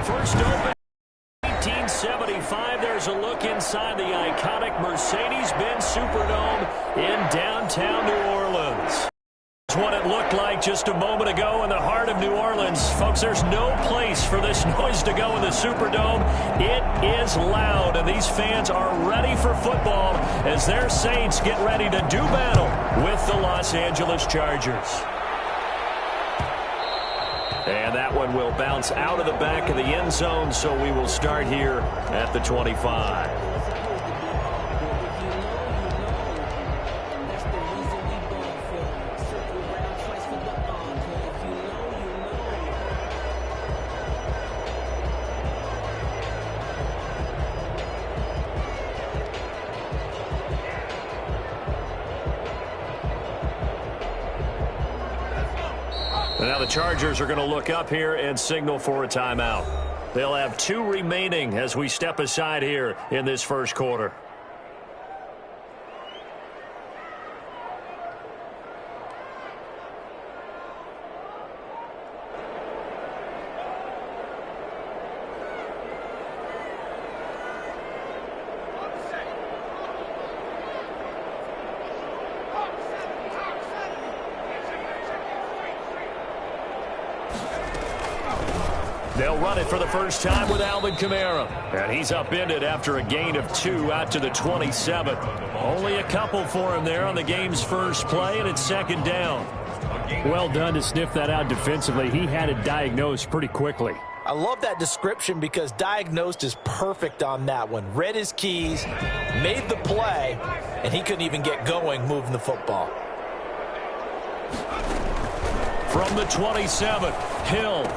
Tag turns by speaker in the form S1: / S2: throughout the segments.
S1: First open 1975. There's a look inside the iconic Mercedes-Benz Superdome in downtown New Orleans. That's what it looked like just a moment ago in the heart of New Orleans. Folks, there's no place for this noise to go in the Superdome. It is loud, and these fans are ready for football as their Saints get ready to do battle with the Los Angeles Chargers. And that one will bounce out of the back of the end zone, so we will start here at the 25. Now the Chargers are going to look up here and signal for a timeout. They'll have 2 remaining as we step aside here in this first quarter. They'll run it for the first time with Alvin Kamara. And he's upended after a gain of 2 out to the 27. Only a couple for him there on the game's first play, and it's second down.
S2: Well done to sniff that out defensively. He had it diagnosed pretty quickly.
S3: I love that description because diagnosed is perfect on that one. Read his keys, made the play, and he couldn't even get going moving the football.
S1: From the 27, Hill.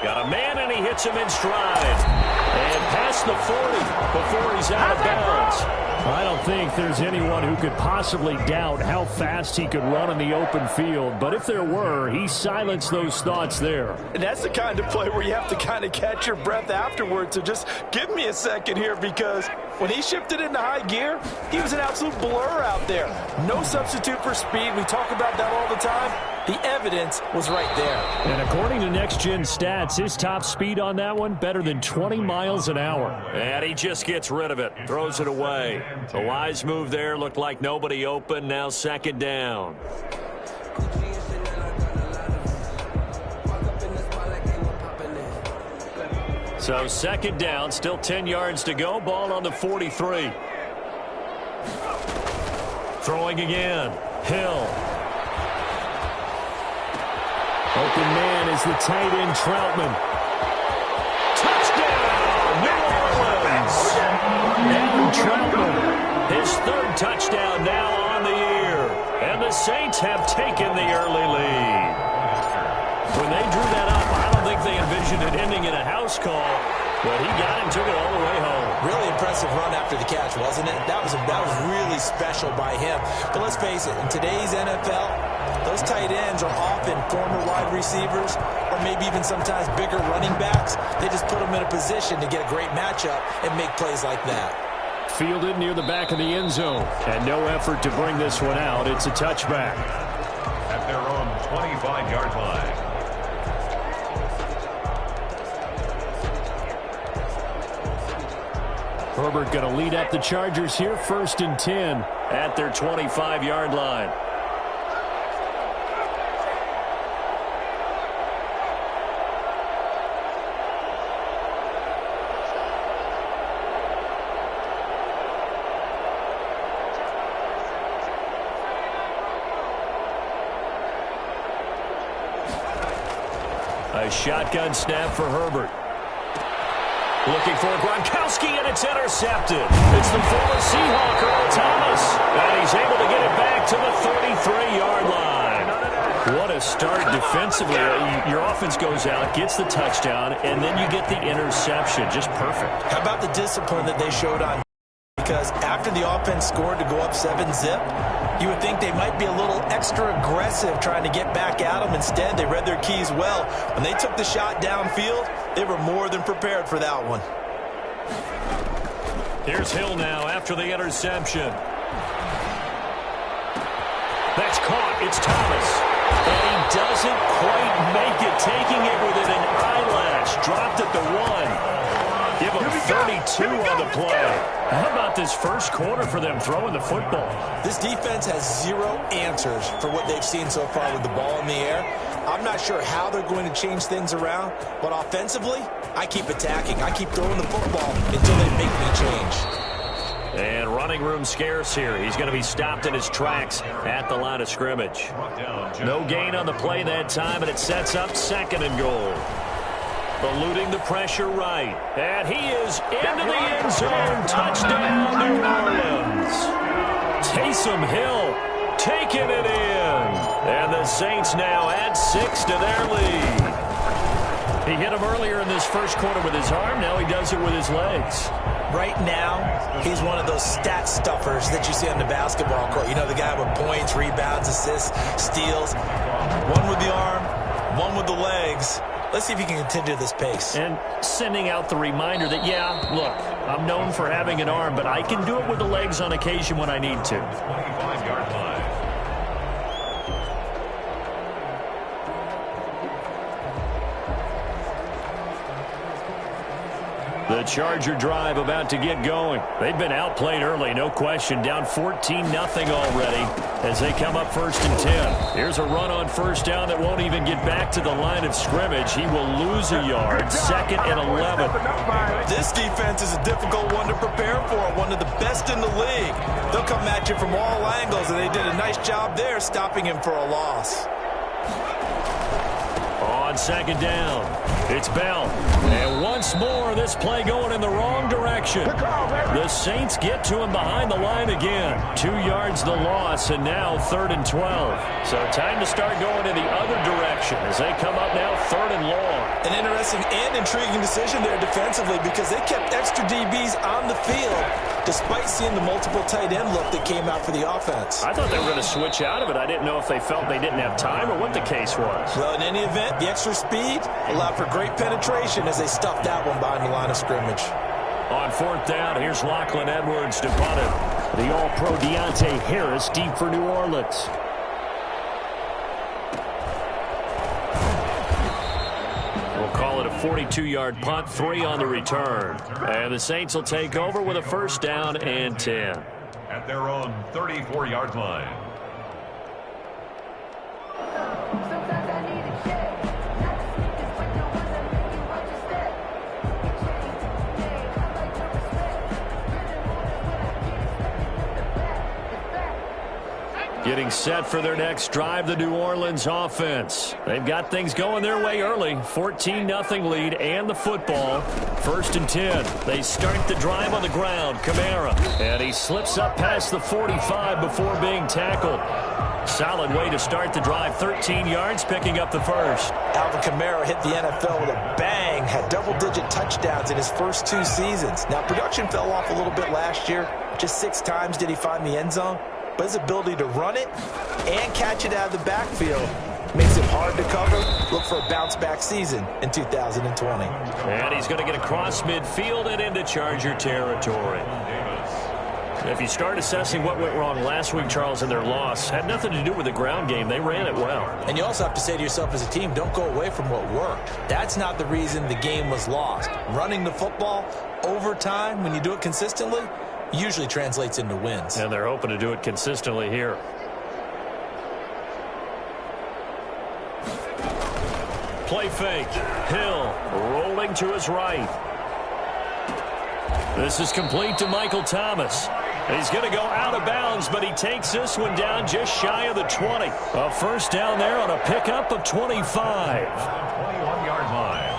S1: Got a man, and he hits him in stride. And past the 40 before he's out of bounds.
S2: I don't think there's anyone who could possibly doubt how fast he could run in the open field. But if there were, he silenced those thoughts there.
S3: And that's the kind of play where you have to kind of catch your breath afterwards. So just give me a second here, because when he shifted into high gear, he was an absolute blur out there. No substitute for speed. We talk about that all the time. The evidence was right there.
S2: And according to Next Gen Stats, his top speed on that one, better than 20 miles an hour.
S1: And he just gets rid of it, throws it away. A wise move there, looked like nobody open, now second down. So second down, still 10 yards to go, ball on the 43. Throwing again, Hill.
S2: Open man is the tight end, Troutman.
S1: Touchdown, New Orleans. And Troutman, his 3rd touchdown now on the year. And the Saints have taken the early lead. When they drew that up, I don't think they envisioned it ending in a house call. But he got it and took it all the way home.
S3: Really impressive run after the catch, wasn't it? That was really special by him. But let's face it, in today's NFL, those tight ends are often former wide receivers or maybe even sometimes bigger running backs. They just put them in a position to get a great matchup and make plays like that.
S2: Fielded near the back of the end zone. And no effort to bring this one out. It's a touchback.
S4: At their own 25-yard line.
S2: Herbert going to lead up the Chargers here, 1st and 10
S1: at their 25-yard line. A shotgun snap for Herbert. Looking for Gronkowski, and it's intercepted. It's the former Seahawk, Earl Thomas. And he's able to get it back to the 33-yard line. What a start defensively. Your offense goes out, gets the touchdown, and then you get the interception. Just perfect.
S3: How about the discipline that they showed on? Because after the offense scored to go up 7-zip, you would think they might be a little extra aggressive trying to get back at them. Instead, they read their keys well. When they took the shot downfield, they were more than prepared for that one.
S1: Here's Hill now after the interception. That's caught. It's Thomas. And he doesn't quite make it, taking it within an eyelash. Dropped at the 1.
S2: 32 on the play. How about this first quarter for them throwing the football?
S3: This defense has zero answers for what they've seen so far with the ball in the air. I'm not sure how they're going to change things around, but offensively, I keep attacking. I keep throwing the football until they make me change.
S1: And running room scarce here. He's going to be stopped in his tracks at the line of scrimmage. No gain on the play that time, and it sets up 2nd and goal. Eluding the pressure right. And he is into the end zone. Touchdown, New Orleans. Taysom Hill taking it in. And the Saints now add 6 to their lead. He hit him earlier in this first quarter with his arm. Now he does it with his legs.
S3: Right now, he's one of those stat stuffers that you see on the basketball court. You know, the guy with points, rebounds, assists, steals. One with the arm, one with the legs. Let's see if he can continue this pace.
S2: And sending out the reminder that, yeah, look, I'm known for having an arm, but I can do it with the legs on occasion when I need to.
S4: 25-yard line.
S2: The Charger drive about to get going. They've been outplayed early, no question. Down 14-0 already as they come up 1st and 10. Here's a run on 1st down that won't even get back to the line of scrimmage. He will lose a yard. 2nd and 11.
S3: This defense is a difficult one to prepare for. One of the best in the league. They'll come at you from all angles, and they did a nice job there stopping him for a loss.
S2: On 2nd down, it's Bell. And once more, this play going in the wrong direction. The Saints get to him behind the line again. 2 yards the loss, and now 3rd and 12. So time to start going in the other direction as they come up now 3rd and long.
S3: An interesting and intriguing decision there defensively because they kept extra DBs on the field despite seeing the multiple tight end look that came out for the offense.
S2: I thought they were going to switch out of it. I didn't know if they felt they didn't have time or what the case was.
S3: Well, in any event, the extra speed allowed for great penetration as they stuffed that one behind the line of scrimmage.
S2: On 4th down, here's Lachlan Edwards to punt it. The All-Pro Deontay Harris deep for New Orleans. We'll call it a 42-yard punt, 3 on the return. And the Saints will take over with a 1st down and 10.
S4: At their own 34-yard line.
S2: Getting set for their next drive, the New Orleans offense. They've got things going their way early. 14-0 lead and the football. 1st and 10. They start the drive on the ground. Kamara. And he slips up past the 45 before being tackled. Solid way to start the drive. 13 yards, picking up the first.
S3: Alvin Kamara hit the NFL with a bang. Had double-digit touchdowns in his first 2 seasons. Now, production fell off a little bit last year. Just 6 times did he find the end zone. But his ability to run it and catch it out of the backfield makes it hard to cover. Look for a bounce-back season in 2020.
S2: And he's going to get across midfield and into Charger territory. If you start assessing what went wrong last week, Charles, in their loss, had nothing to do with the ground game. They ran it well.
S3: And you also have to say to yourself as a team, don't go away from what worked. That's not the reason the game was lost. Running the football over time, when you do it consistently, usually translates into wins.
S2: And they're hoping to do it consistently here. Play fake. Hill rolling to his right. This is complete to Michael Thomas. He's going to go out of bounds, but he takes this one down just shy of the 20. A 1st down there on a pickup of 25.
S4: 21-yard line.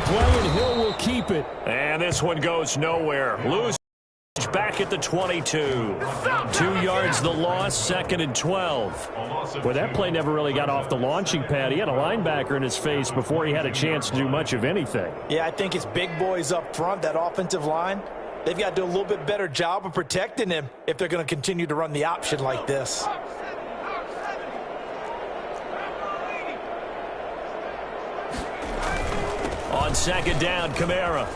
S2: Play and Hill will keep it. And this one goes nowhere. Lose back at the 22. 2 yards the loss, 2nd and 12. Well, that play never really got off the launching pad. He had a linebacker in his face before he had a chance to do much of anything.
S3: Yeah, I think it's big boys up front, that offensive line. They've got to do a little bit better job of protecting him if they're going to continue to run the option like this.
S2: On
S1: On second down, Kamara.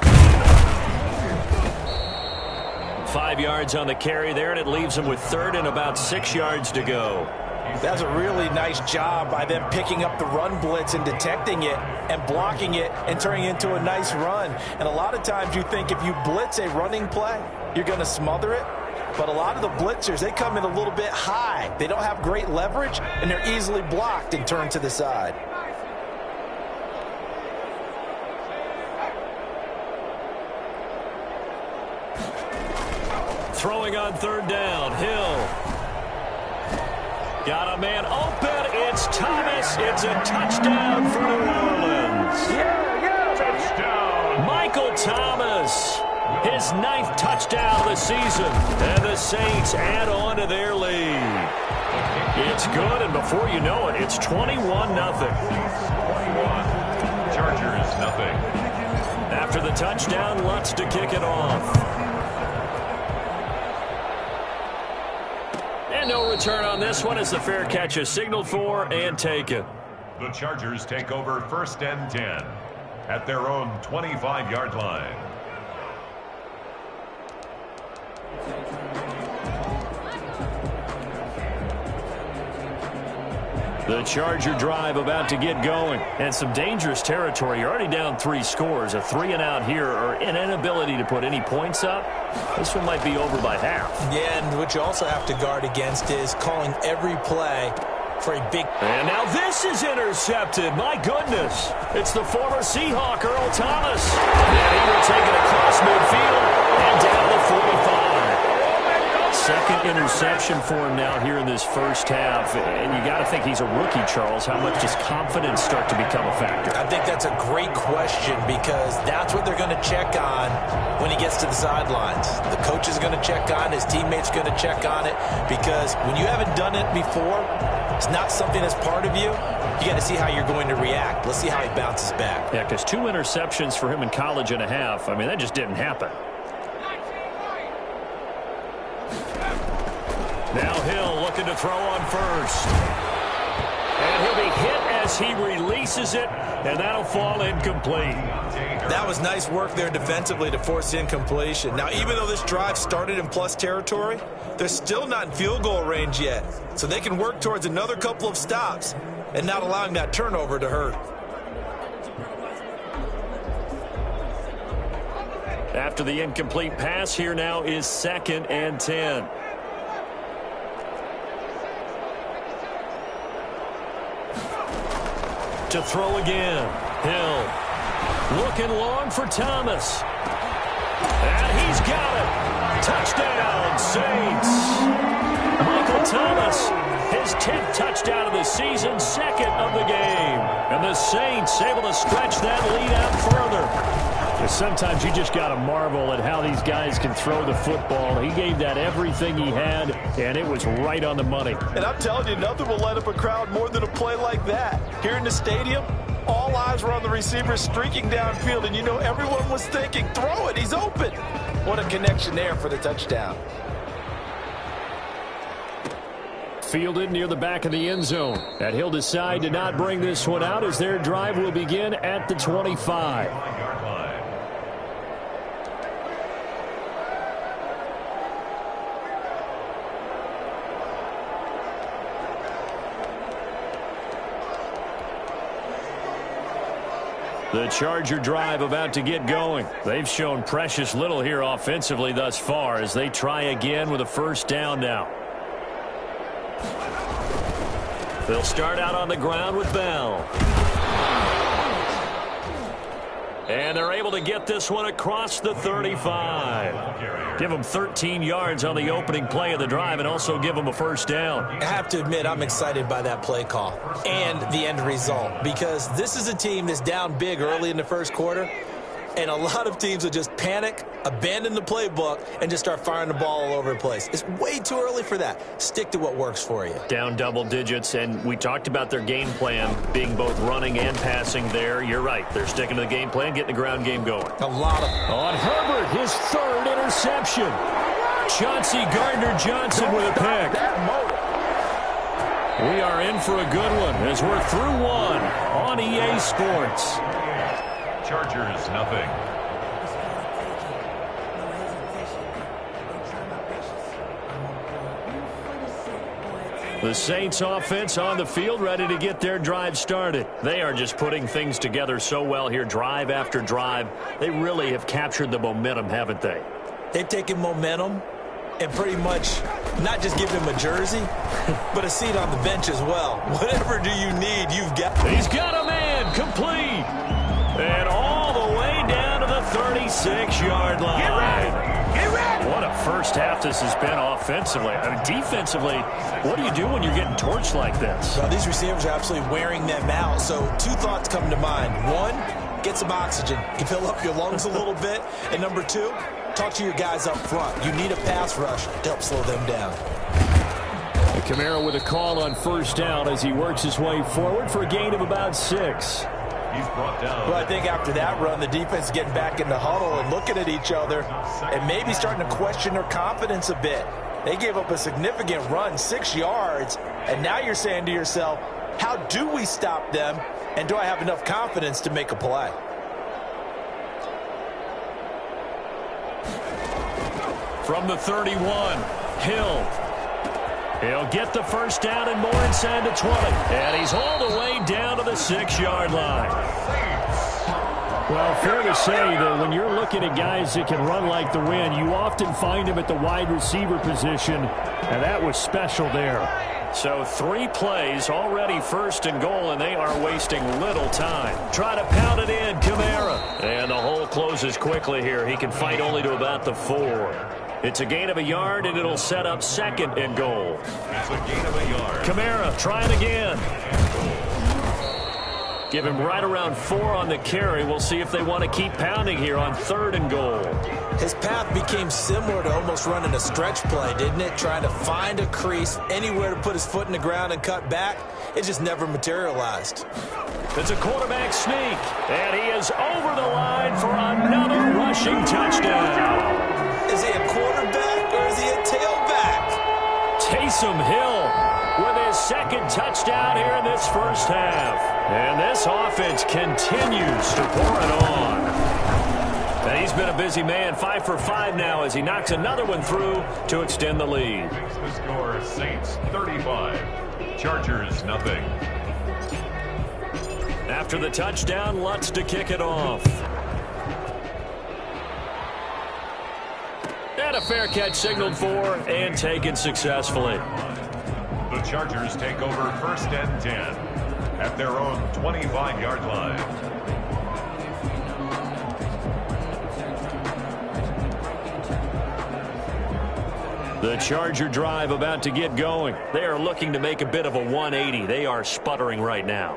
S1: 5 yards on the carry there, and it leaves him with third and about 6 yards to go.
S3: That's a really nice job by them picking up the run blitz and detecting it and blocking it and turning it into a nice run. And a lot of times you think if you blitz a running play, you're going to smother it. But a lot of the blitzers, they come in a little bit high. They don't have great leverage, and they're easily blocked and turned to the side.
S1: Throwing on third down, Hill. Got a man open. It's Thomas. It's a touchdown for New Orleans.
S4: Touchdown.
S1: Michael Thomas. His 9th touchdown of the season. And the Saints add on to their lead. It's good, and before you know it, it's 21-0.
S4: 21. Chargers, nothing.
S1: After the touchdown, Lutz to kick it off. And no return on this one as the fair catch is signaled for and taken.
S4: The Chargers take over 1st and 10 at their own 25-yard line.
S1: The Charger drive about to get going. And some dangerous territory. You're already down 3 scores. A 3-and-out here or an inability to put any points up. This one might be over by half.
S3: Yeah, and what you also have to guard against is calling every play for a big...
S1: And now this is intercepted. My goodness. It's the former Seahawk, Earl Thomas. And he will take it across midfield and down the 45. Second interception for him now here in this first half. And you got to think he's a rookie, Charles. How much does confidence start to become a factor?
S3: I think that's a great question because that's what they're going to check on when he gets to the sidelines. The coach is going to check on, his teammates are going to check on it because when you haven't done it before, it's not something that's part of you. You got to see how you're going to react. Let's see how he bounces back.
S1: Yeah, because 2 interceptions for him in college and a half. I mean, that just didn't happen. Now Hill looking to throw on first. And he'll be hit as he releases it, and that'll fall incomplete.
S3: That was nice work there defensively to force incompletion. Now, even though this drive started in plus territory, they're still not in field goal range yet. So they can work towards another couple of stops and not allowing that turnover to hurt.
S1: After the incomplete pass, here now is 2nd and 10. To throw again. Hill looking long for Thomas. And he's got it. Touchdown, Saints. Michael Thomas, his 10th touchdown of the season, 2nd of the game. And the Saints able to stretch that lead out further. Sometimes you just got to marvel at how these guys can throw the football. He gave that everything he had, and it was right on the money.
S3: And I'm telling you, nothing will light up a crowd more than a play like that. Here in the stadium, all eyes were on the receiver streaking downfield, and you know everyone was thinking, throw it, he's open. What a connection there for the touchdown.
S1: Fielded near the back of the end zone. And he'll decide to not bring this one out as their drive will begin at the 25. The Charger drive about to get going. They've shown precious little here offensively thus far as they try again with a first down now. They'll start out on the ground with Bell. And they're able to get this one across the 35. Give them 13 yards on the opening play of the drive and also give them a first down.
S3: I have to admit, I'm excited by that play call and the end result because this is a team that's down big early in the first quarter, and a lot of teams will just panic, abandon the playbook, and just start firing the ball all over the place. It's way too early for that. Stick to what works for you.
S1: Down double digits, and we talked about their game plan being both running and passing there. You're right. They're sticking to the game plan, getting the ground game going.
S3: A lot of...
S1: On Herbert, his 3rd interception. Chauncey Gardner-Johnson with a pick. We are in for a good one as we're through one on EA Sports.
S4: Chargers, nothing.
S2: The Saints offense on the field, ready to get their drive started. They are just putting things together so well here, drive after drive. They really have captured the momentum, haven't they?
S3: They've taken momentum and pretty much not just give him a jersey, but a seat on the bench as well. Whatever do you need, you've got.
S2: He's got a man, complete. And all the way down to the 36-yard line.
S3: Get ready. Get ready.
S2: What a first half this has been offensively. I mean, defensively, what do you do when you're getting torched like this?
S3: Well, these receivers are absolutely wearing them out. So two thoughts come to mind. One, get some oxygen. You fill up your lungs a little bit. And number two, talk to your guys up front. You need a pass rush to help slow them down.
S2: Kamara with a call on first down as he works his way forward for a gain of about 6.
S4: He's brought down.
S3: Well, I think after that run, the defense is getting back in the huddle and looking at each other and maybe starting to question their confidence a bit. They gave up a significant run, 6 yards, and now you're saying to yourself, how do we stop them, and do I have enough confidence to make a play?
S2: From the 31, Hill. He'll get the first down and more inside the 20. And he's all the way down to the 6-yard line. Well, fair to say that when you're looking at guys that can run like the wind, you often find them at the wide receiver position, and that was special there. So 3 plays, already first and goal, and they are wasting little time. Try to pound it in, Kamara. And the hole closes quickly here. He can fight only to about the 4. It's a gain of a yard, and it'll set up second and goal.
S4: It's a gain of a yard.
S2: Kamara trying again. Give him right around 4 on the carry. We'll see if they want to keep pounding here on 3rd and goal.
S3: His path became similar to almost running a stretch play, didn't it? Trying to find a crease, anywhere to put his foot in the ground and cut back. It just never materialized.
S2: It's a quarterback sneak, and he is over the line for another rushing touchdown.
S3: Is he a quarterback or is he a tailback?
S2: Taysom Hill with his 2nd touchdown here in this first half. And this offense continues to pour it on. And he's been a busy man, 5 for 5 now as he knocks another one through to extend the lead.
S4: Makes the score Saints 35, Chargers nothing.
S2: After the touchdown, Lutz to kick it off. And a fair catch signaled for and taken successfully.
S4: The Chargers take over 1st and 10 at their own 25-yard line.
S2: The Charger drive about to get going. They are looking to make a bit of a 180. They are sputtering right now.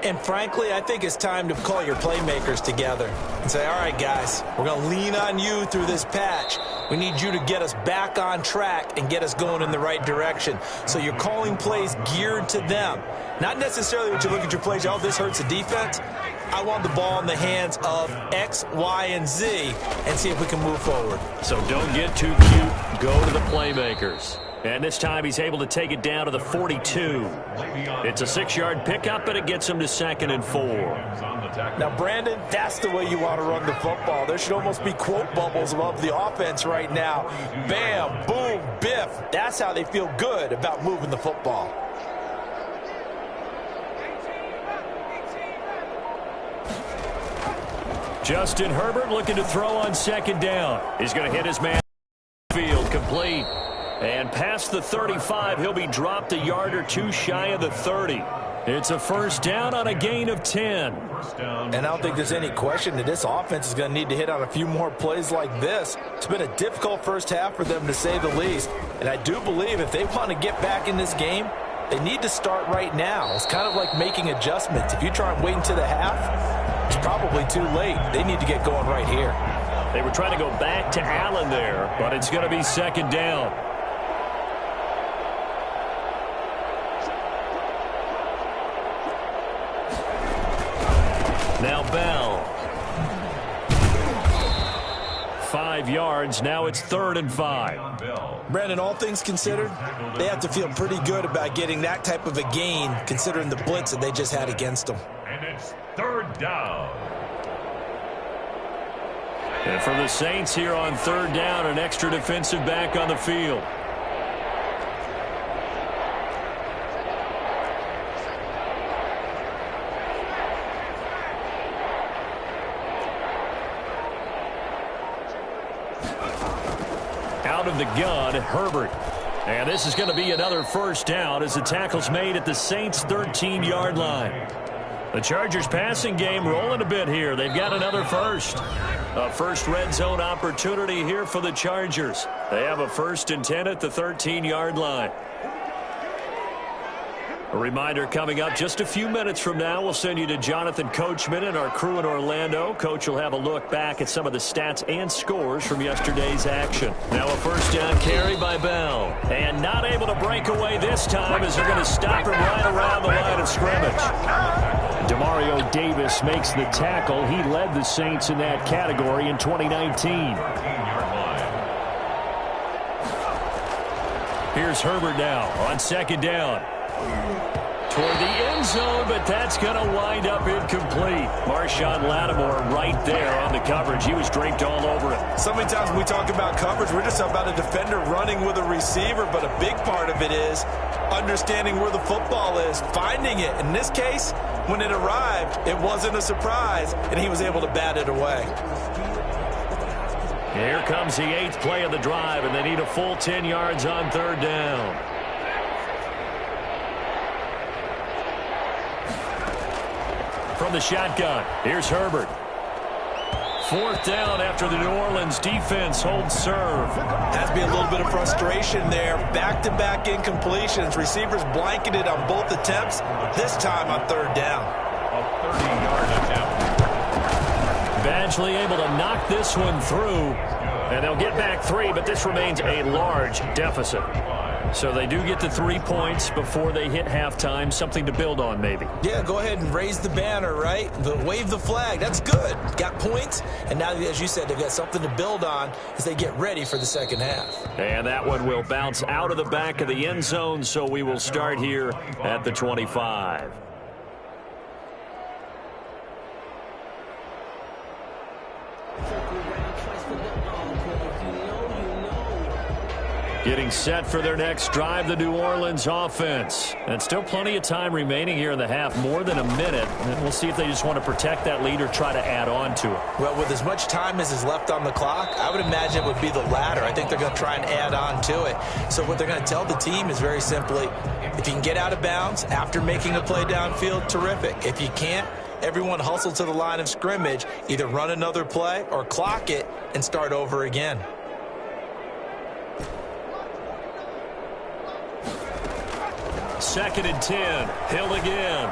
S3: And frankly, I think it's time to call your playmakers together and say, all right, guys, we're going to lean on you through this patch. We need you to get us back on track and get us going in the right direction. So you're calling plays geared to them. Not necessarily when you look at your plays, oh, this hurts the defense. I want the ball in the hands of X, Y, and Z and see if we can move forward.
S2: So don't get too cute. Go to the playmakers. And this time he's able to take it down to the 42. It's a 6-yard pickup, and it gets him to 2nd and 4.
S3: Now, Brandon, that's the way you want to run the football. There should almost be quote bubbles above the offense right now. Bam, boom, biff. That's how they feel good about moving the football.
S2: Justin Herbert looking to throw on 2nd down. He's going to hit his man field, complete. And past the 35, he'll be dropped a yard or 2 shy of the 30. It's a 1st down on a gain of 10.
S3: And I don't think there's any question that this offense is going to need to hit on a few more plays like this. It's been a difficult first half for them, to say the least. And I do believe if they want to get back in this game, they need to start right now. It's kind of like making adjustments. If you try and wait until the half, it's probably too late. They need to get going right here.
S2: They were trying to go back to Allen there, but it's going to be 2nd down. Now Bell. 5 yards. Now it's 3rd and 5.
S3: Brandon, all things considered, they have to feel pretty good about getting that type of a gain, considering the blitz that they just had against them.
S4: And It's third down.
S2: And for the Saints here on third down, an extra defensive back on the field. Out of the gun, Herbert. And this is going to be another first down as the tackle's made at the Saints' 13-yard line. The Chargers passing game rolling a bit here. They've got another first. A first red zone opportunity here for the Chargers. They have a 1st and 10 at the 13-yard line. A reminder coming up just a few minutes from now. We'll send you to Jonathan Coachman and our crew in Orlando. Coach will have a look back at some of the stats and scores from yesterday's action. Now a first down carry by Bell. And not able to break away this time as they're going to stop him right around the line of scrimmage. Demario Davis makes the tackle. He led the Saints in that category in 2019. Here's Herbert now on second down. Toward the end zone, but that's going to wind up incomplete. Marshawn Lattimore right there on the coverage. He was draped all over it.
S3: So many times when we talk about coverage, we're just about a defender running with a receiver, but a big part of it is understanding where the football is, finding it. In this case, when it arrived, it wasn't a surprise, and he was able to bat it away.
S2: Here comes the 8th play of the drive, and they need a full 10 yards on third down. From the shotgun, here's Herbert. 4th down after the New Orleans defense holds serve.
S3: Has to be a little bit of frustration there. Back-to-back incompletions. Receivers blanketed on both attempts, this time on third down.
S4: A 30-yard attempt.
S2: Badgley able to knock this one through. And they'll get back 3, but this remains a large deficit. So they do get the 3 points before they hit halftime. Something to build on, maybe.
S3: Yeah, go ahead and raise the banner, right? Wave the flag. That's good. Got points, and now, as you said, they've got something to build on as they get ready for the second half.
S2: And that one will bounce out of the back of the end zone, so we will start here at the 25. Getting set for their next drive, the New Orleans offense. And still plenty of time remaining here in the half, more than a minute. And we'll see if they just want to protect that lead or try to add on to it.
S3: Well, with as much time as is left on the clock, I would imagine it would be the latter. I think they're going to try and add on to it. So what they're going to tell the team is very simply, if you can get out of bounds after making a play downfield, terrific. If you can't, everyone hustle to the line of scrimmage, either run another play or clock it and start over again.
S2: Second and 10. Hill again.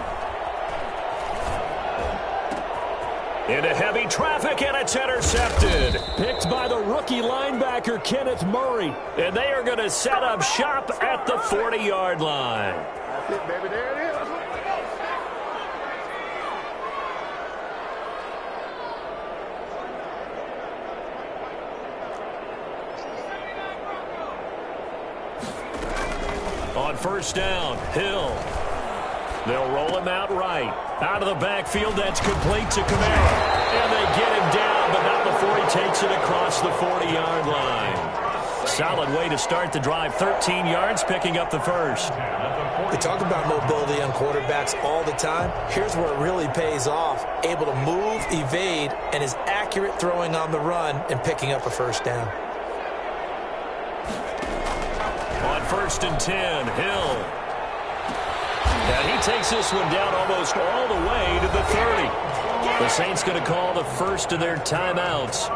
S2: Into heavy traffic, and it's intercepted. Picked by the rookie linebacker, Kenneth Murray. And they are going to set up shop at the 40-yard line.
S5: That's it, baby. There it is.
S2: On first down, Hill. They'll roll him out right. Out of the backfield, that's complete to Kamara. And they get him down, but not before he takes it across the 40-yard line. Solid way to start the drive. 13 yards, picking up the first.
S3: We talk about mobility on quarterbacks all the time. Here's where it really pays off. Able to move, evade, and is accurate throwing on the run and picking up a first down.
S2: On first and 10, Hill. And he takes this one down almost all the way to the 30. The Saints going to call the first of their timeouts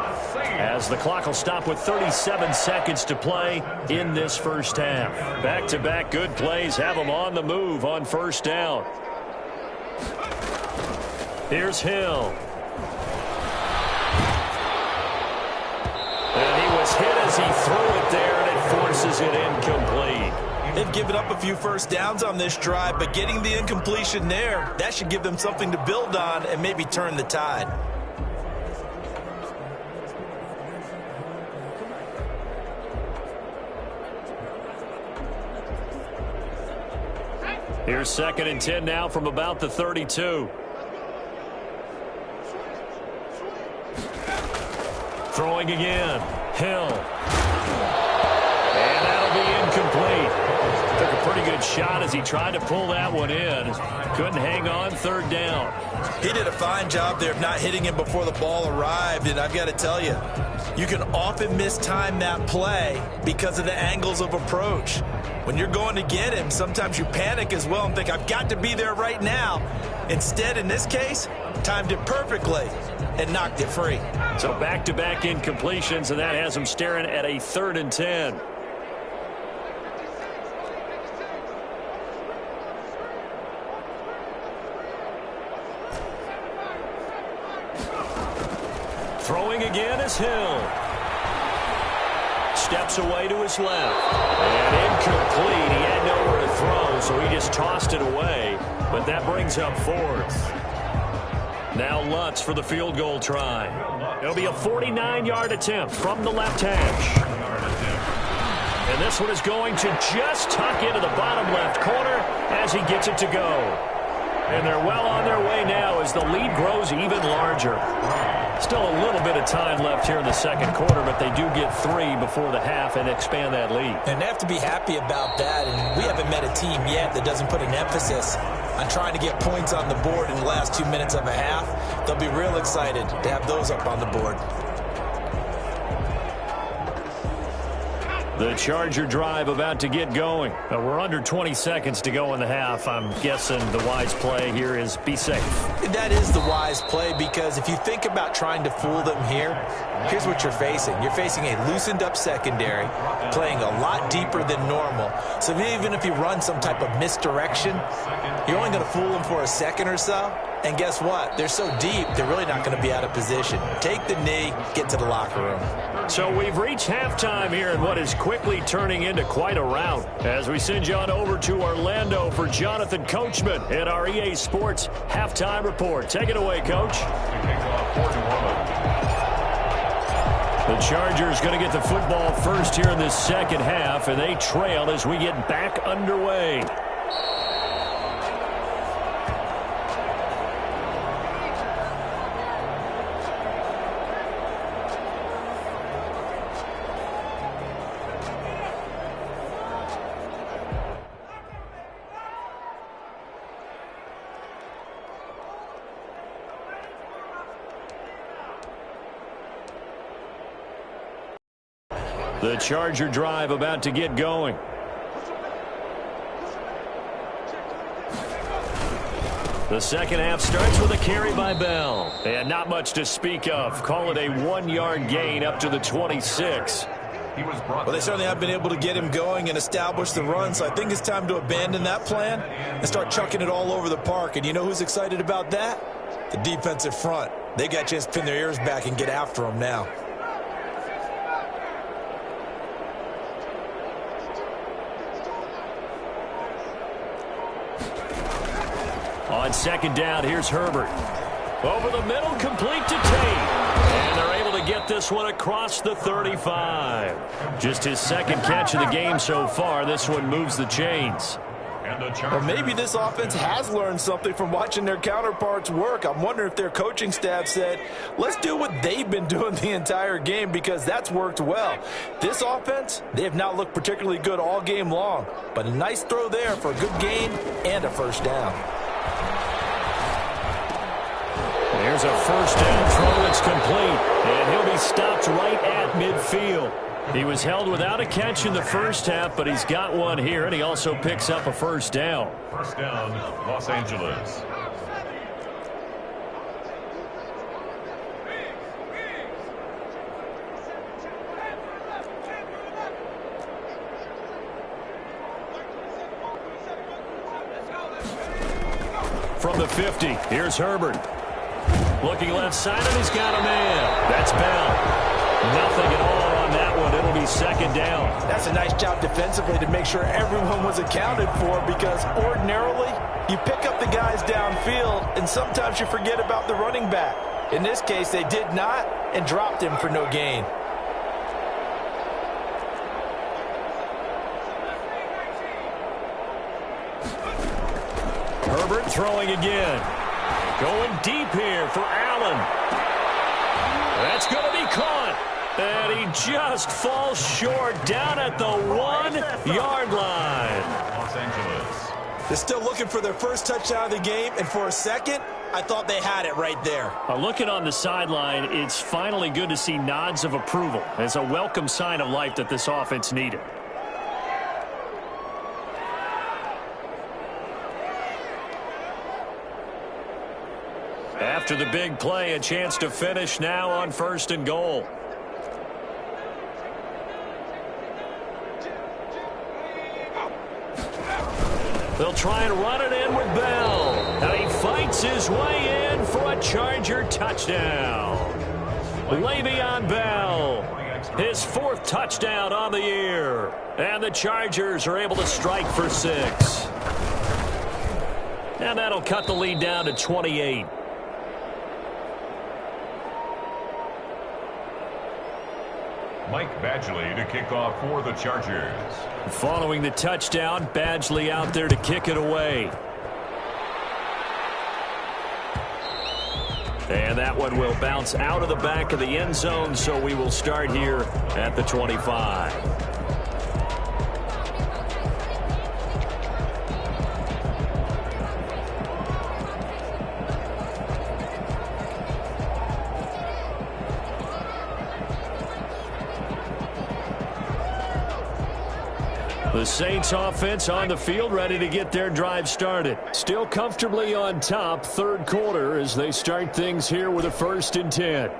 S2: as the clock will stop with 37 seconds to play in this first half. Back-to-back good plays have them on the move on first down. Here's Hill. And he was hit as he threw it there, and it forces it incomplete.
S3: They've given up a few first downs on this drive, but getting the incompletion there, that should give them something to build on and maybe turn the tide.
S2: Here's second and 10 now from about the 32. Throwing again. Hill. And that'll be incomplete. Took a pretty good shot as he tried to pull that one in. Couldn't hang on. Third down.
S3: He did a fine job there of not hitting him before the ball arrived, and I've got to tell you, you can often mistime that play because of the angles of approach. When you're going to get him, sometimes you panic as well and think, I've got to be there right now. Instead, in this case, timed it perfectly and knocked it free.
S2: So back-to-back incompletions, and that has him staring at a 3rd and 10. Throwing again is Hill. Steps away to his left. And incomplete. He had nowhere to throw, so he just tossed it away. But that brings up 4th. Now Lutz for the field goal try. It'll be a 49-yard attempt from the left hash. And this one is going to just tuck into the bottom left corner as he gets it to go. And they're well on their way now as the lead grows even larger. Still a little bit of time left here in the second quarter, but they do get 3 before the half and expand that lead.
S3: And they have to be happy about that. And we haven't met a team yet that doesn't put an emphasis on trying to get points on the board in the last 2 minutes of a half. They'll be real excited to have those up on the board.
S2: The Charger drive about to get going. We're under 20 seconds to go in the half. I'm guessing the wise play here is be safe.
S3: That is the wise play, because if you think about trying to fool them here, here's what you're facing. You're facing a loosened up secondary, playing a lot deeper than normal. So even if you run some type of misdirection, you're only going to fool them for a second or so. And guess what? They're so deep, they're really not going to be out of position. Take the knee, get to the locker room.
S2: So we've reached halftime here in what is quickly turning into quite a rout. As we send you on over to Orlando for Jonathan Coachman at our EA Sports Halftime Report. Take it away, Coach. The Chargers going to get the football first here in this second half, and they trail as we get back underway. The Charger drive about to get going. The second half starts with a carry by Bell. And not much to speak of. Call it a 1-yard gain up to the 26.
S3: Well, they certainly have been able to get him going and establish the run, so I think it's time to abandon that plan and start chucking it all over the park. And you know who's excited about that? The defensive front. They got a chance to pin their ears back and get after him now.
S2: On second down, here's Herbert. Over the middle, complete to Tate. And they're able to get this one across the 35. Just his second catch of the game so far. This one moves the chains.
S3: Well, maybe this offense has learned something from watching their counterparts work. I'm wondering if their coaching staff said, let's do what they've been doing the entire game, because that's worked well. This offense, they have not looked particularly good all game long, but a nice throw there for a good gain and a first down.
S2: Here's a first down throw. It's complete, and he'll be stopped right at midfield. He was held without a catch in the first half, but he's got one here, and he also picks up a first down.
S4: First down, Los Angeles.
S2: From the 50, here's Herbert. Looking left side, and he's got a man. That's Bell. Nothing at all on that one. It'll be second down.
S3: That's a nice job defensively to make sure everyone was accounted for, because ordinarily you pick up the guys downfield and sometimes you forget about the running back. In this case, they did not and dropped him for no gain.
S2: Herbert throwing again. Going deep here for Allen. That's going to be caught.
S1: And he just falls short down at the 1-yard line.
S4: Los Angeles.
S3: They're still looking for their first touchdown of the game, and for a second, I thought they had it right there.
S1: Looking on the sideline, it's finally good to see nods of approval. It's a welcome sign of life that this offense needed. After the big play, a chance to finish now on 1st and goal. They'll try and run it in with Bell. And he fights his way in for a Charger touchdown. Le'Veon Bell, his 4th touchdown on the year. And the Chargers are able to strike for 6. And that'll cut the lead down to 28.
S4: Mike Badgley to kick off for the Chargers.
S1: Following the touchdown, Badgley out there to kick it away. And that one will bounce out of the back of the end zone, so we will start here at the 25. The Saints offense on the field, ready to get their drive started. Still comfortably on top, 3rd quarter, as they start things here with a 1st and 10.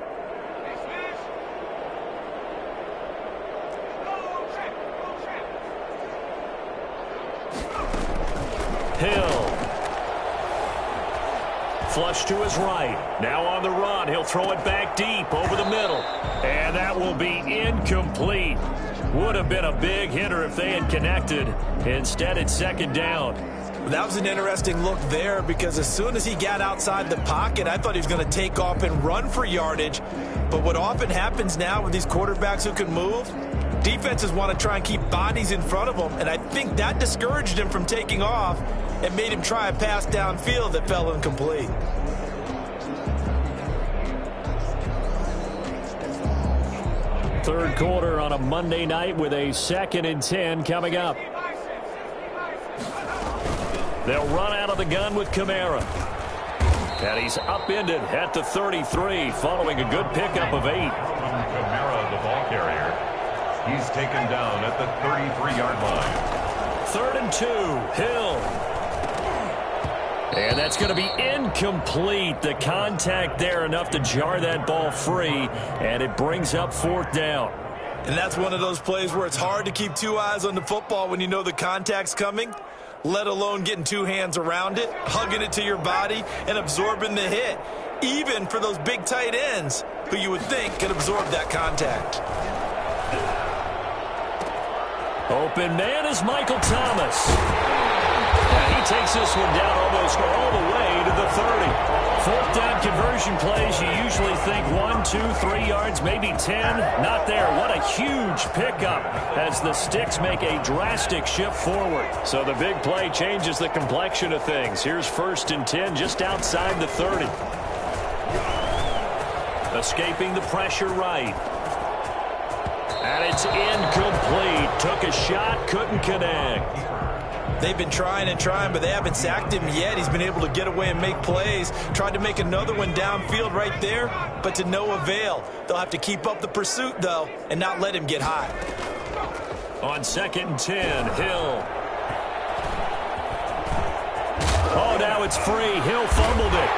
S1: Hill. Flush to his right. Now on the run. He'll throw it back deep over the middle. And that will be incomplete. Would have been a big hitter if they had connected. Instead, it's 2nd down.
S3: That was an interesting look there, because as soon as he got outside the pocket, I thought he was going to take off and run for yardage. But what often happens now with these quarterbacks who can move, defenses want to try and keep bodies in front of them, and I think that discouraged him from taking off and made him try a pass downfield that fell incomplete.
S1: Third quarter on a Monday night with a 2nd and 10 coming up. They'll run out of the gun with Kamara. And he's upended at the 33 following a good pickup of 8.
S4: Kamara, the ball carrier. He's taken down at the 33-yard line.
S1: 3rd and 2. Hill. And that's going to be incomplete. The contact there enough to jar that ball free, and it brings up 4th down.
S3: And that's one of those plays where it's hard to keep 2 eyes on the football when you know the contact's coming, let alone getting 2 hands around it, hugging it to your body, and absorbing the hit, even for those big tight ends who you would think could absorb that contact.
S1: Open man is Michael Thomas. And he takes this one down almost all the way to the 30. 4th down conversion plays, you usually think 1, 2, 3 yards, maybe 10. Not there. What a huge pickup as the sticks make a drastic shift forward. So the big play changes the complexion of things. Here's 1st and 10 just outside the 30. Escaping the pressure right. And it's incomplete. Took a shot, couldn't connect.
S3: They've been trying and trying, but they haven't sacked him yet. He's been able to get away and make plays. Tried to make another one downfield right there, but to no avail. They'll have to keep up the pursuit, though, and not let him get hot.
S1: On 2nd and 10, Hill. Oh, now it's free. Hill fumbled it.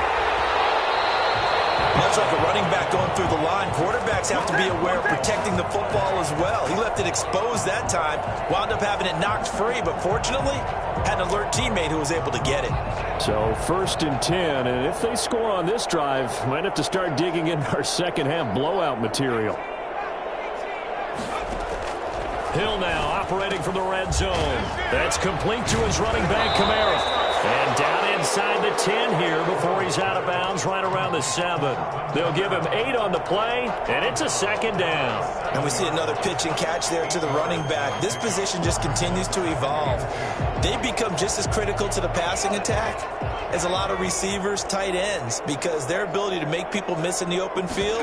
S3: Much like a running back going through the line, quarterbacks have to be aware of protecting the football as well. He left it exposed that time, wound up having it knocked free, but fortunately, had an alert teammate who was able to get it.
S1: So 1st and 10, and if they score on this drive, might have to start digging in our second-half blowout material. Hill now operating from the red zone. That's complete to his running back, Kamara. And down inside the 10 here before he's out of bounds right around the 7. They'll give him 8 on the play, and it's a second down.
S3: And we see another pitch and catch there to the running back. This position just continues to evolve. They become just as critical to the passing attack as a lot of receivers, tight ends, because their ability to make people miss in the open field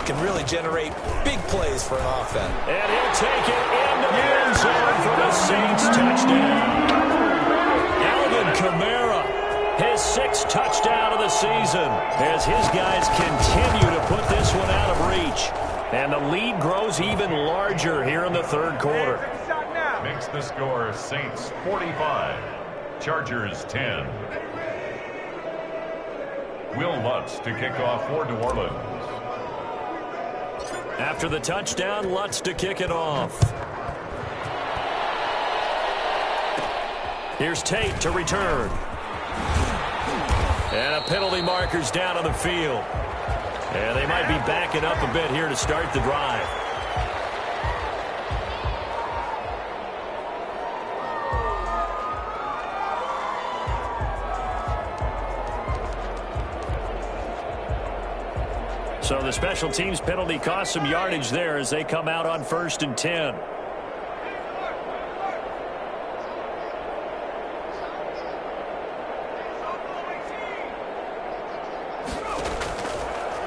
S3: can really generate big plays for an offense.
S1: And he'll take it into the end zone for the Saints touchdown. Alvin Kamara, his 6th touchdown of the season, as his guys continue to put this one out of reach. And the lead grows even larger here in the 3rd quarter.
S4: Makes the score Saints 45, Chargers 10. Will Lutz to kick off for New Orleans.
S1: After the touchdown, Lutz to kick it off. Here's Tate to return. And a penalty marker's down on the field. And they might be backing up a bit here to start the drive. So the special teams penalty cost some yardage there as they come out on 1st and 10.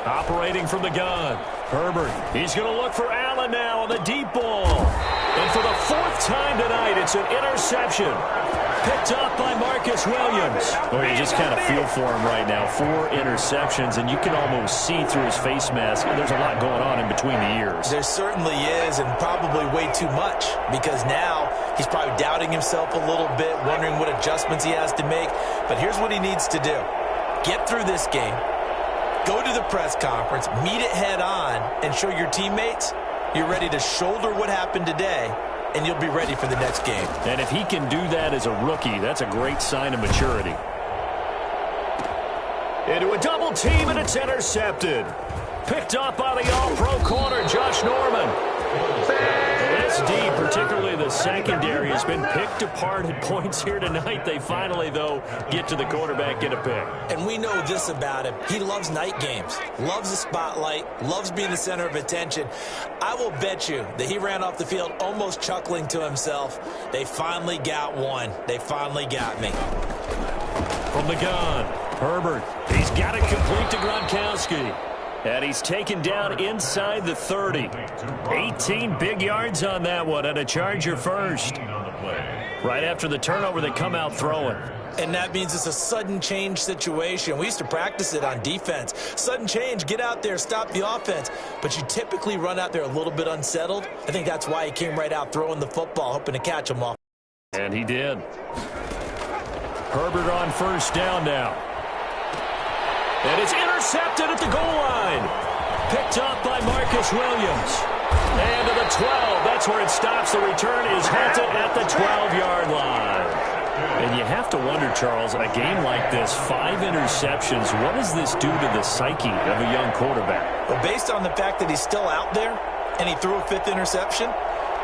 S1: Operating from the gun, Herbert. He's going to look for Allen now on the deep ball. And for the 4th time tonight, it's an interception. Picked up by Marcus Williams.
S2: Well, you just kind of feel for him right now. 4 interceptions, and you can almost see through his face mask. There's a lot going on in between the ears.
S3: There certainly is, and probably way too much, because now he's probably doubting himself a little bit, wondering what adjustments he has to make. But here's what he needs to do. Get through this game. Go to the press conference, meet it head on, and show your teammates you're ready to shoulder what happened today, and you'll be ready for the next game.
S2: And if he can do that as a rookie, that's a great sign of maturity.
S1: Into a double team, and it's intercepted. Picked up by the all-pro corner, Josh Norman. This deep, particularly the secondary, has been picked apart at points here tonight. They finally, though, get to the quarterback in a pick.
S3: And we know this about him. He loves night games, loves the spotlight, loves being the center of attention. I will bet you that he ran off the field almost chuckling to himself. They finally got one. They finally got me.
S1: From the gun, Herbert. He's got it complete to Gronkowski. And he's taken down inside the 30. 18 big yards on that one, and a Charger first. Right after the turnover, they come out throwing.
S3: And that means it's a sudden change situation. We used to practice it on defense. Sudden change, get out there, stop the offense. But you typically run out there a little bit unsettled. I think that's why he came right out throwing the football, hoping to catch him off.
S1: And he did. Herbert on 1st down now. And it's intercepted at the goal line. Picked up by Marcus Williams. And to the 12. That's where it stops. The return is halted at the 12-yard line.
S2: And you have to wonder, Charles, a game like this, 5 interceptions, what does this do to the psyche of a young quarterback?
S3: Well, based on the fact that he's still out there and he threw a 5th interception,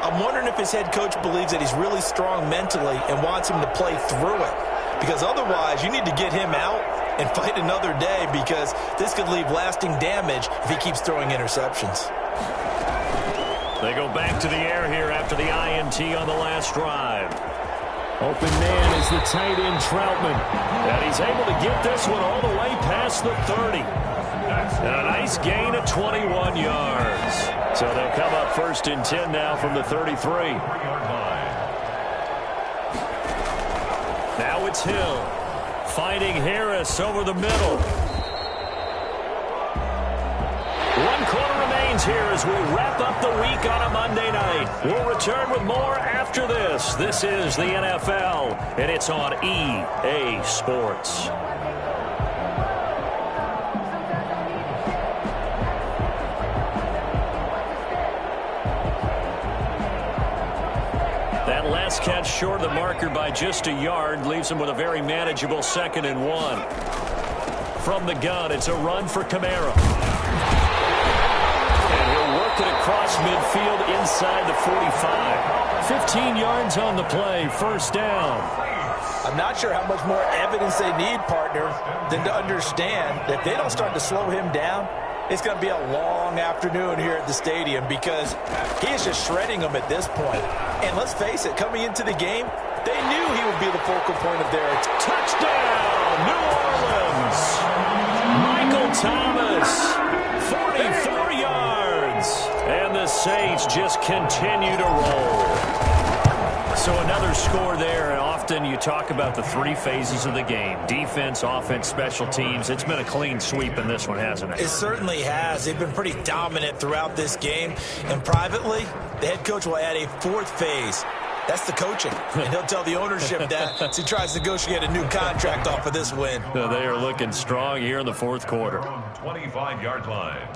S3: I'm wondering if his head coach believes that he's really strong mentally and wants him to play through it. Because otherwise, you need to get him out and fight another day, because this could leave lasting damage if he keeps throwing interceptions.
S1: They go back to the air here after the INT on the last drive.
S2: Open man is the tight end, Troutman.
S1: And he's able to get this one all the way past the 30. And a nice gain of 21 yards. So they'll come up 1st and 10 now from the 33. Now it's Hill. Finding Harris over the middle. 1 quarter remains here as we wrap up the week on a Monday night. We'll return with more after this. This is the NFL, and it's on EA Sports. That last catch short of the marker by just a yard leaves him with a very manageable 2nd and 1. From the gun, it's a run for Kamara. And he'll work it across midfield inside the 45. 15 yards on the play, 1st down.
S3: I'm not sure how much more evidence they need, partner, than to understand that if they don't start to slow him down, it's going to be a long afternoon here at the stadium because he is just shredding them at this point. And let's face it, coming into the game, they knew he would be the focal point of their
S1: touchdown, New Orleans. Michael Thomas, 44 yards. And the Saints just continue to roll. So another score there, and often you talk about the three phases of the game. Defense, offense, special teams. It's been a clean sweep in this one, hasn't it?
S3: It certainly has. They've been pretty dominant throughout this game. And privately, the head coach will add a fourth phase. That's the coaching. And he'll tell the ownership that as he tries to negotiate a new contract off of this win.
S1: They are looking strong here in the fourth quarter.
S4: 25-yard line.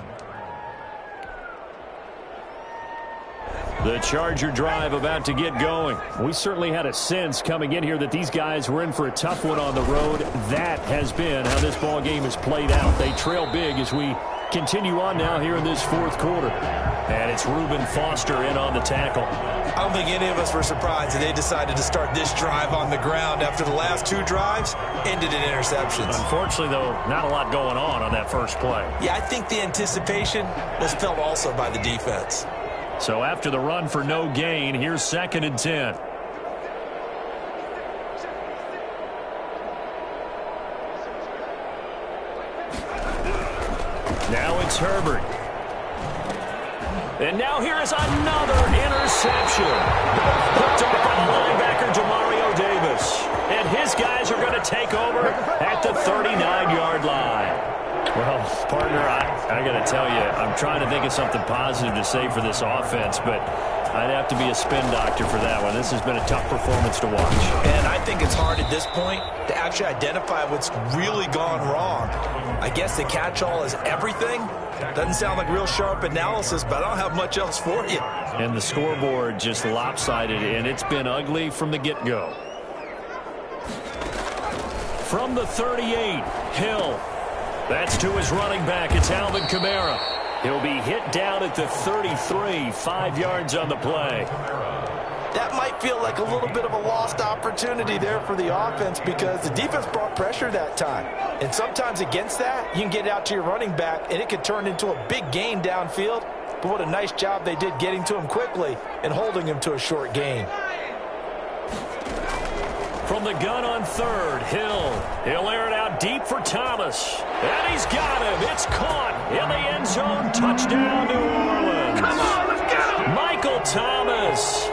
S1: The Charger drive about to get going. We certainly had a sense coming in here that these guys were in for a tough one on the road. That has been how this ball game has played out. They trail big as we continue on now here in this fourth quarter. And it's Reuben Foster in on the tackle.
S3: I don't think any of us were surprised that they decided to start this drive on the ground after the last two drives ended in interceptions.
S1: Unfortunately, though, not a lot going on that first play.
S3: Yeah, I think the anticipation was felt also by the defense.
S1: So after the run for no gain, here's 2nd and 10. Now it's Herbert. And now here is another interception. Picked up by the linebacker, Demario Davis. And his guys are going to take over at the 39-yard line. Well, partner, I got to tell you, I'm trying to think of something positive to say for this offense, but I'd have to be a spin doctor for that one. This has been a tough performance to watch.
S3: And I think it's hard at this point to actually identify what's really gone wrong. I guess the catch-all is everything. Doesn't sound like real sharp analysis, but I don't have much else for you.
S1: And the scoreboard just lopsided, and it's been ugly from the get-go. From the 38, Hill. That's to his running back. It's Alvin Kamara. He'll be hit down at the 33, 5 yards on the play.
S3: That might feel like a little bit of a lost opportunity there for the offense because the defense brought pressure that time. And sometimes against that, you can get out to your running back, and it could turn into a big gain downfield. But what a nice job they did getting to him quickly and holding him to a short gain.
S1: From the gun on 3rd, Hill. He'll air it out deep for Thomas. And he's got him. It's caught in the end zone. Touchdown, New Orleans.
S3: Come on, let's get him.
S1: Michael Thomas,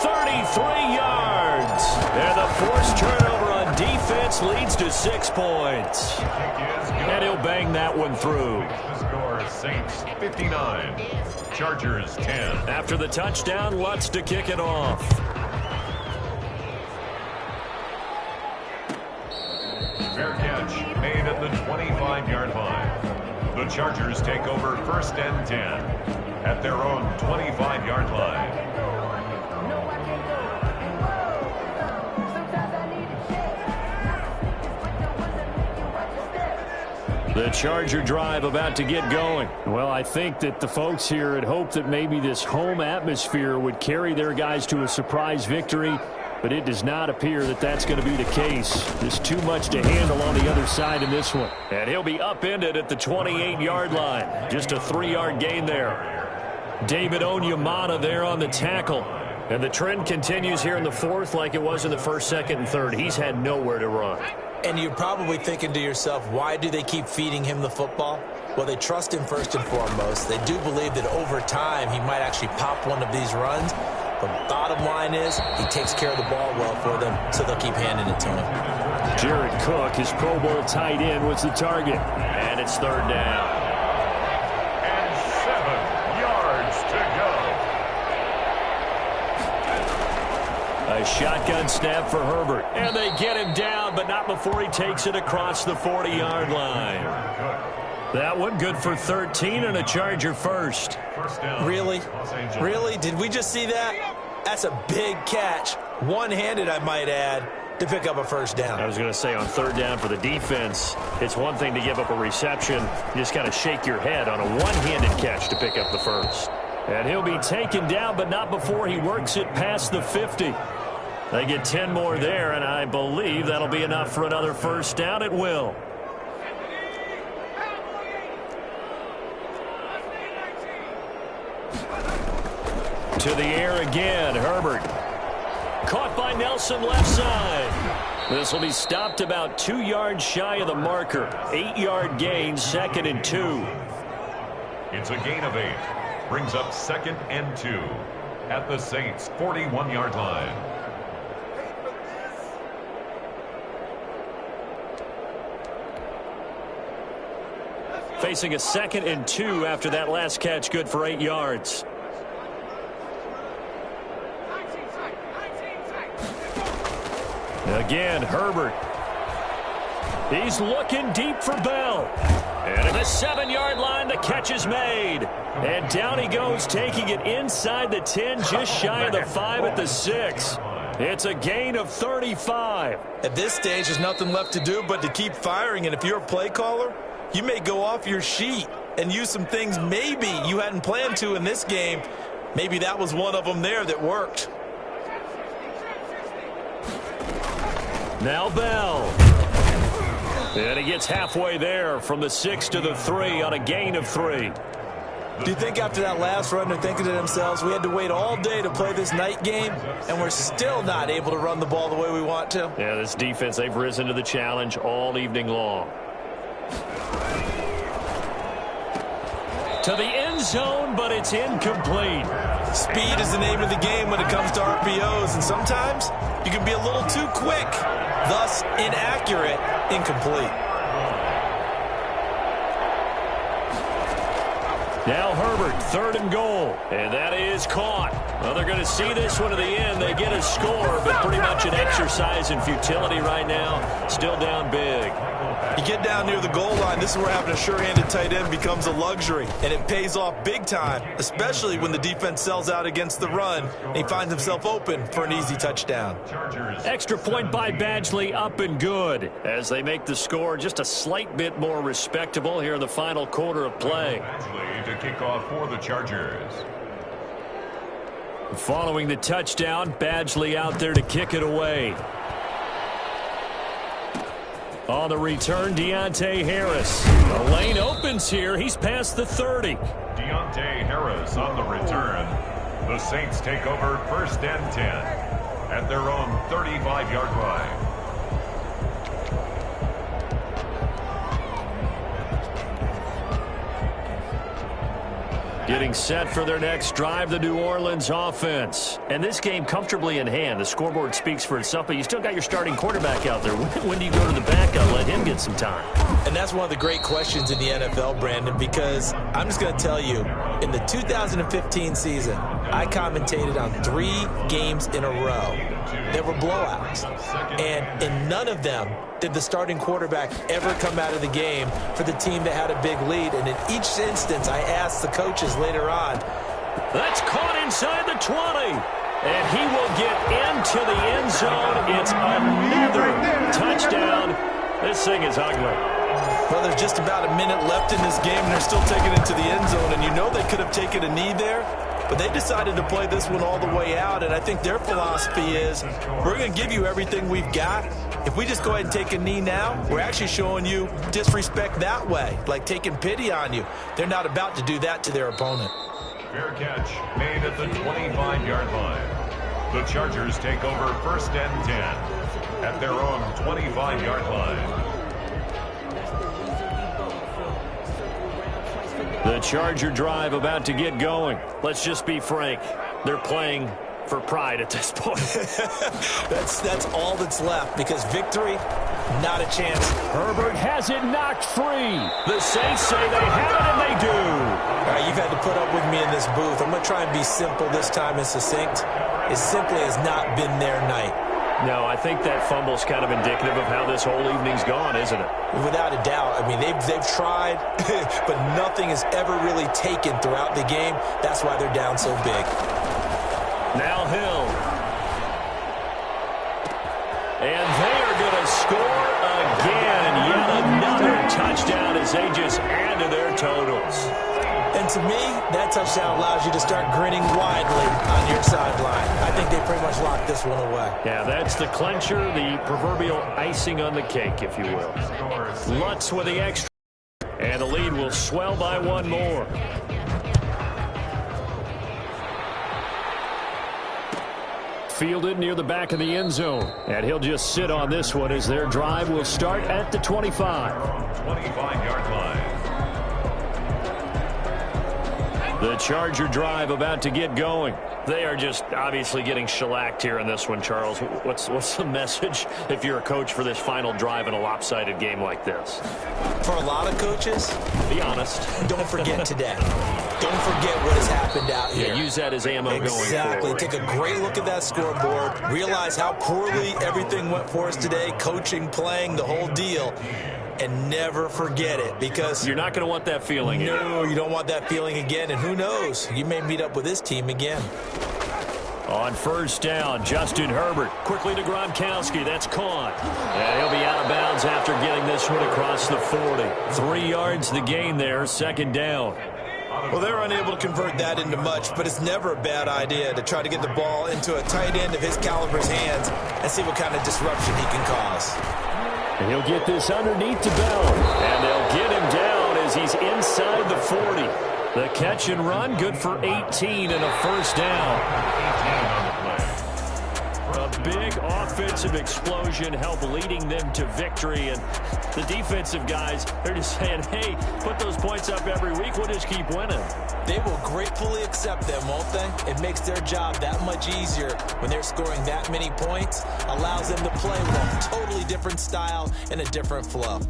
S1: 33 yards. And the forced turnover on defense leads to 6 points. And he'll bang that one through.
S4: The score, Saints 59, Chargers 10.
S1: After the touchdown, Lutz to kick it off.
S4: Fair catch made at the 25-yard line. The Chargers take over 1st and 10 at their own 25-yard line.
S1: The Charger drive about to get going. Well, I think that the folks here had hoped that maybe this home atmosphere would carry their guys to a surprise victory, but it does not appear that that's going to be the case. There's too much to handle on the other side in this one. And he'll be upended at the 28-yard line. Just a 3-yard gain there. David Onyemata there on the tackle. And the trend continues here in the 4th like it was in the 1st, 2nd, and 3rd. He's had nowhere to run.
S3: And you're probably thinking to yourself, why do they keep feeding him the football? Well, they trust him first and foremost. They do believe that over time he might actually pop one of these runs. But bottom line is he takes care of the ball well for them, so they'll keep handing it to him.
S1: Jared Cook, his Pro Bowl tight end, was the target. And it's 3rd down.
S4: And 7 yards to go.
S1: A shotgun snap for Herbert. And they get him down, but not before he takes it across the 40-yard line. That one good for 13 and a Charger first.
S3: Really? Really? Did we just see that? That's a big catch. One-handed, I might add, to pick up a 1st down.
S1: I was going to say on 3rd down for the defense, it's one thing to give up a reception. You just got to shake your head on a one-handed catch to pick up the 1st. And he'll be taken down, but not before he works it past the 50.
S2: They get 10 more there, and I believe that'll be enough for another first down. It will. To the air again, Herbert. Caught by Nelson left side. This will be stopped about 2 yards shy of the marker. 8-yard gain, 2nd and 2.
S4: It's a gain of 8. Brings up 2nd and 2 at the Saints' 41-yard line.
S2: Facing a 2nd and 2 after that last catch, good for 8 yards. Again, Herbert. He's looking deep for Bell. And at the 7-yard line, the catch is made. And down he goes, taking it inside the 10, just shy of the 5 at the 6. It's a gain of 35.
S3: At this stage, there's nothing left to do but to keep firing. And if you're a play caller, you may go off your sheet and use some things maybe you hadn't planned to in this game. Maybe that was one of them there that worked.
S2: Now Bell. And he gets halfway there from the 6 to the 3 on a gain of 3.
S3: Do you think after that last run they're thinking to themselves, we had to wait all day to play this night game, and we're still not able to run the ball the way we want to?
S2: Yeah, this defense, they've risen to the challenge all evening long. To the end zone, but it's incomplete.
S3: Speed is the name of the game when it comes to RPOs, and sometimes you can be a little too quick, thus inaccurate, incomplete.
S2: Now Herbert, 3rd and goal, and that is caught. Well, they're going to see this one to the end. They get a score, but pretty much an exercise in futility right now. Still down big.
S3: You get down near the goal line, this is where having a sure-handed tight end becomes a luxury, and it pays off big time, especially when the defense sells out against the run, and he finds himself open for an easy touchdown.
S2: Extra point by Badgley, up and good, as they make the score just a slight bit more respectable here in the final quarter of play.
S4: Badgley to kick off for the Chargers.
S2: Following the touchdown, Badgley out there to kick it away. On the return, Deontay Harris. The lane opens here. He's past the 30.
S4: Deontay Harris on the return. The Saints take over 1st and 10 at their own 35-yard line.
S2: Getting set for their next drive, the New Orleans offense. And this game comfortably in hand. The scoreboard speaks for itself, but you still got your starting quarterback out there. When do you go to the backup, let him get some time?
S3: And that's one of the great questions in the NFL, Brandon, because I'm just going to tell you, in the 2015 season, I commentated on 3 games in a row. There were blowouts. And in none of them did the starting quarterback ever come out of the game for the team that had a big lead. And in each instance, I asked the coaches later on.
S2: That's caught inside the 20. And he will get into the end zone. It's another touchdown. This thing is ugly.
S3: Well, there's just about a minute left in this game, and they're still taking it to the end zone. And you know they could have taken a knee there, but they decided to play this one all the way out. And I think their philosophy is, we're going to give you everything we've got. If we just go ahead and take a knee now, we're actually showing you disrespect that way, like taking pity on you. They're not about to do that to their opponent.
S4: Fair catch made at the 25-yard line. The Chargers take over 1st and 10 at their own 25-yard line.
S2: The Charger drive about to get going. Let's just be frank. They're playing for pride at this point.
S3: That's all that's left, because victory, not a chance.
S2: Herbert has it knocked free. The Saints say they have it, and they do.
S3: All right, you've had to put up with me in this booth. I'm going to try and be simple this time and succinct. It simply has not been their night.
S2: No, I think that fumble's kind of indicative of how this whole evening's gone, isn't it?
S3: Without a doubt. I mean, they've tried, but nothing has ever really taken throughout the game. That's why they're down so big.
S2: Now Hill. And they are going to score again. Yet another touchdown as they just add to their totals.
S3: And to me, that touchdown allows you to start grinning widely on your sideline. I think they pretty much locked this one away.
S2: Yeah, that's the clincher, the proverbial icing on the cake, if you will. Lutz with the extra. And the lead will swell by one more. Fielded near the back of the end zone. And he'll just sit on this one as their drive will start at the 25.
S4: 25-yard line.
S2: The Charger drive about to get going. They are just obviously getting shellacked here in this one, Charles. What's the message if you're a coach for this final drive in a lopsided game like this?
S3: For a lot of coaches,
S2: be honest.
S3: Don't forget today. Don't forget what has happened out here.
S2: Yeah, use that as ammo going forward.
S3: Exactly. Take a great look at that scoreboard. Realize how poorly everything went for us today. Coaching, playing, the whole deal. And never forget it, because
S2: you're not going to want that feeling.
S3: No, you don't want that feeling again. And who knows? You may meet up with this team again.
S2: On first down, Justin Herbert quickly to Gronkowski. That's caught. And he'll be out of bounds after getting this one across the 40. 3 yards the gain there, second down.
S3: Well, they're unable to convert that into much, but it's never a bad idea to try to get the ball into a tight end of his caliber's hands and see what kind of disruption he can cause.
S2: And he'll get this underneath to Bell. And they'll get him down as he's inside the 40. The catch and run, good for 18 and a first down.
S4: 18 on the play.
S2: A big offensive explosion helped leading them to victory. And the defensive guys, they're just saying, hey, put those points up every week. We'll just keep winning.
S3: They will gratefully accept them, won't they? It makes their job that much easier when they're scoring that many points. Allows them to play with a totally different style and a different flow.